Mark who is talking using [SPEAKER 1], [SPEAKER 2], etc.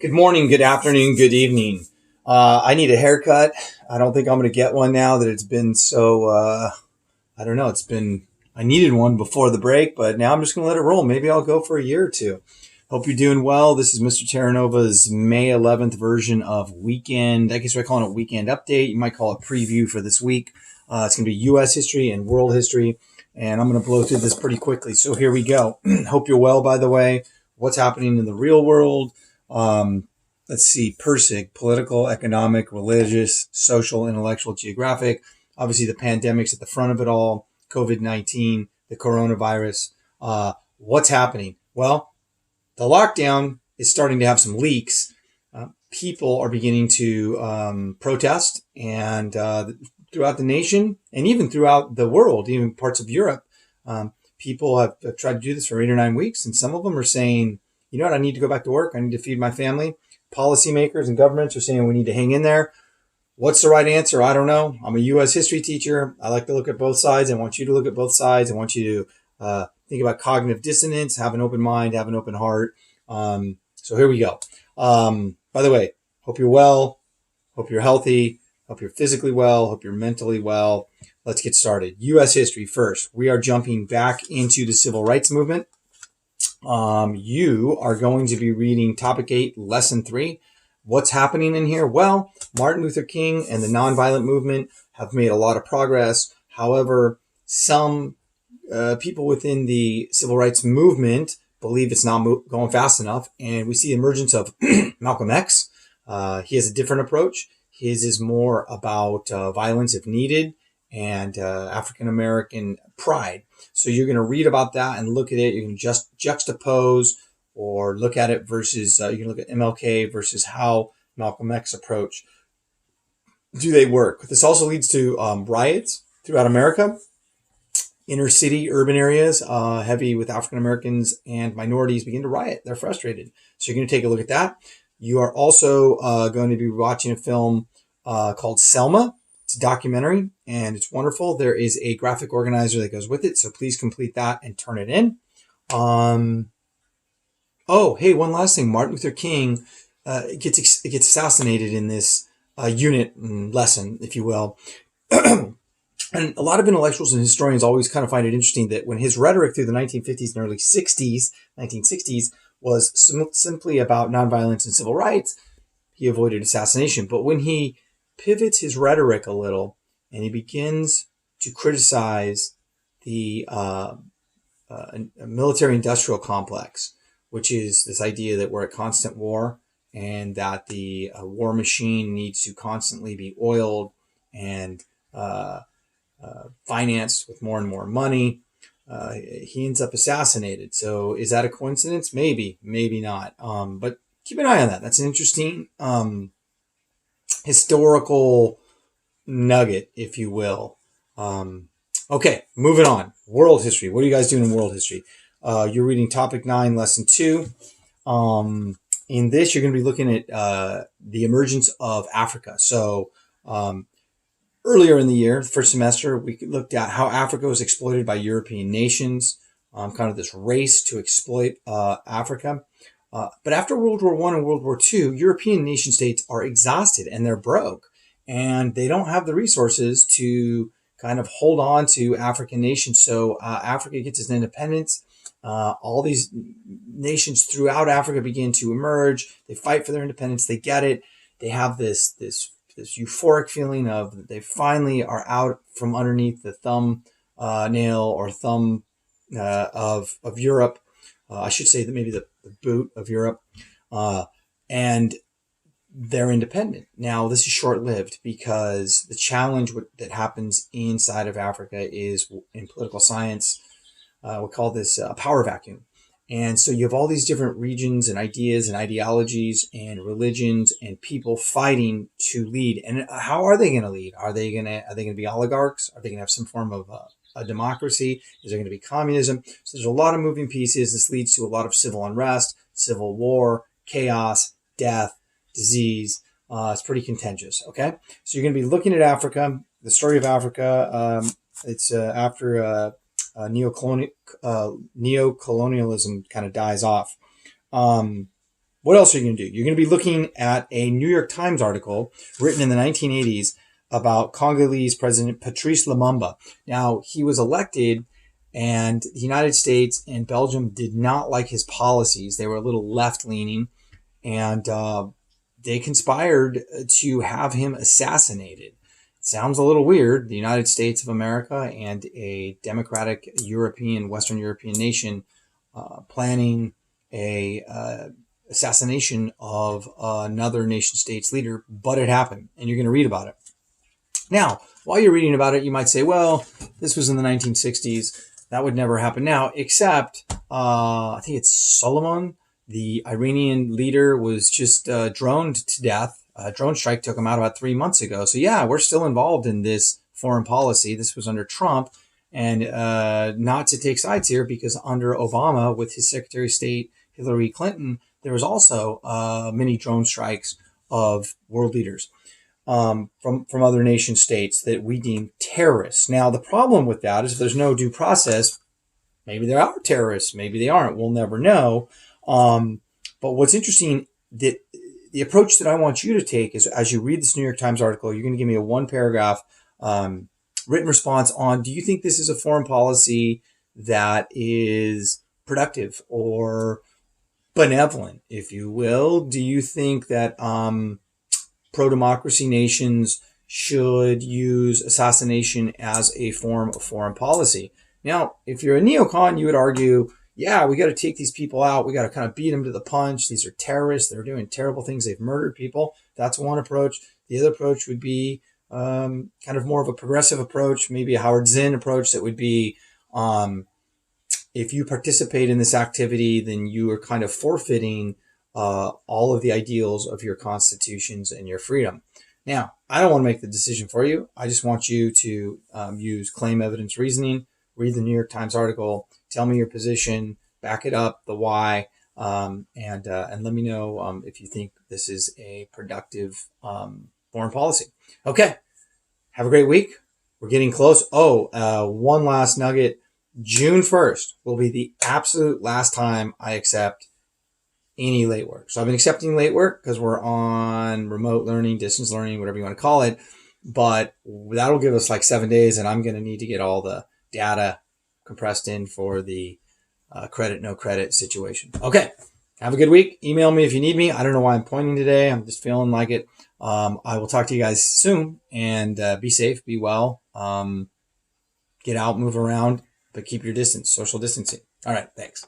[SPEAKER 1] Good morning, good afternoon, good evening. I need a haircut. I don't think I'm going to get one now that it's been so, I don't know, I needed one before the break, but now I'm just going to let it roll. Maybe I'll go for a year or two. Hope you're doing well. This is Mr. Terranova's May 11th version of Weekend. I guess we're calling it Weekend Update. You might call it Preview for this week. It's going to be U.S. history and world history, and I'm going to blow through this pretty quickly. So here we go. Hope you're well, by the way. What's happening in the real world? Um, let's see, PERSIG, political, economic, religious, social, intellectual, geographic. Obviously, the pandemic's at the front of it all. COVID-19, the coronavirus. What's happening? Well, the lockdown is starting to have some leaks. People are beginning to protest, and throughout the nation and even throughout the world, even parts of Europe, people have tried to do this for 8 or 9 weeks, and some of them are saying, you know what, I need to go back to work. I need to feed my family. Policymakers and governments are saying we need to hang in there. What's the right answer? I don't know. I'm a U.S. history teacher. I like to look at both sides. I want you to look at both sides. I want you to think about cognitive dissonance, have an open mind, have an open heart. So here we go. By the way, hope you're well. Hope you're healthy. Hope you're physically well. Hope you're mentally well. Let's get started. U.S. history first. We are jumping back into the civil rights movement. You are going to be reading Topic 8, Lesson 3. What's happening in here? Well, Martin Luther King and the nonviolent movement have made a lot of progress. However, some people within the civil rights movement believe it's not going fast enough. And we see the emergence of Malcolm X. He has a different approach. His is more about violence if needed and African-American pride. So you're going to read about that and look at it. You can just juxtapose or look at it versus, you can look at MLK versus how Malcolm X approach. Do they work? This also leads to riots throughout America. Inner city, urban areas, heavy with African Americans and minorities begin to riot. They're frustrated. So you're going to take a look at that. You are also going to be watching a film called Selma. It's a documentary and it's wonderful. There is a graphic organizer that goes with it. So please complete that and turn it in. Oh, hey, one last thing. Martin Luther King gets assassinated in this unit lesson, if you will. And a lot of intellectuals and historians always kind of find it interesting that when his rhetoric through the 1950s and early 1960s, was simply about nonviolence and civil rights, he avoided assassination. But when he pivots his rhetoric a little and he begins to criticize the military-industrial complex, which is this idea that we're at constant war and that the war machine needs to constantly be oiled and financed with more and more money, he ends up assassinated. So is that a coincidence? Maybe, maybe not. But keep an eye on that. That's an interesting historical nugget, if you will. Okay, moving on. World history. What are you guys doing in world history? You're reading Topic 9, Lesson 2. In this, you're going to be looking at the emergence of Africa. So earlier in the year, the first semester, we looked at how Africa was exploited by European nations, kind of this race to exploit Africa. But after World War I and World War II, European nation states are exhausted and they're broke. And they don't have the resources to kind of hold on to African nations. So Africa gets its independence. All these nations throughout Africa begin to emerge. They fight for their independence. They get it. They have this euphoric feeling of they finally are out from underneath the thumb nail or thumb of Europe. I should say that maybe the boot of Europe. And they're independent. Now, this is short-lived because the challenge that happens inside of Africa is, in political science, we call this a power vacuum. And so you have all these different regions and ideas and ideologies and religions and people fighting to lead. And how are they going to lead? Are they going to be oligarchs? Are they going to have some form of a democracy? Is there going to be communism? So there's a lot of moving pieces. This leads to a lot of civil unrest, civil war, chaos, death, disease. It's pretty contentious. Okay. So you're going to be looking at Africa, the story of Africa. It's after neocolonialism kind of dies off. One what else are you going to do? You're going to be looking at a New York Times article written in the 1980s about Congolese President Patrice Lumumba. Now, he was elected, and the United States and Belgium did not like his policies. They were a little left-leaning, and they conspired to have him assassinated. Sounds a little weird. The United States of America and a democratic Western European nation planning a assassination of another nation state's leader, but it happened, and you're going to read about it. Now, while you're reading about it, you might say, well, this was in the 1960s. That would never happen now, except I think it's Solomon, the Iranian leader, was just droned to death. A drone strike took him out about 3 months ago. So yeah, we're still involved in this foreign policy. This was under Trump, and not to take sides here, because under Obama with his Secretary of State Hillary Clinton, there was also many drone strikes of world leaders from other nation states that we deem terrorists. Now, the problem with that is if there's no due process, maybe they are terrorists, maybe they aren't. We'll never know. But what's interesting, that the approach that I want you to take is, as you read this New York Times article, you're going to give me a 1-paragraph written response on, do you think this is a foreign policy that is productive or benevolent, if you will? Do you think that pro-democracy nations should use assassination as a form of foreign policy? Now, if you're a neocon, you would argue, yeah, we got to take these people out. We got to kind of beat them to the punch. These are terrorists. They're doing terrible things. They've murdered people. That's one approach. The other approach would be kind of more of a progressive approach, maybe a Howard Zinn approach that would be, if you participate in this activity, then you are kind of forfeiting all of the ideals of your constitutions and your freedom. Now, I don't want to make the decision for you. I just want you to use claim evidence reasoning, read the New York Times article, tell me your position, back it up, the why, and let me know if you think this is a productive foreign policy. Okay, have a great week. We're getting close. One last nugget. June 1st will be the absolute last time I accept any late work. So I've been accepting late work because we're on remote learning, distance learning, whatever you want to call it. But that'll give us like 7 days, and I'm going to need to get all the data compressed in for the credit, no credit situation. Okay. Have a good week. Email me if you need me. I don't know why I'm pointing today. I'm just feeling like it. I will talk to you guys soon, and be safe, be well, get out, move around, but keep your distance, social distancing. All right. Thanks.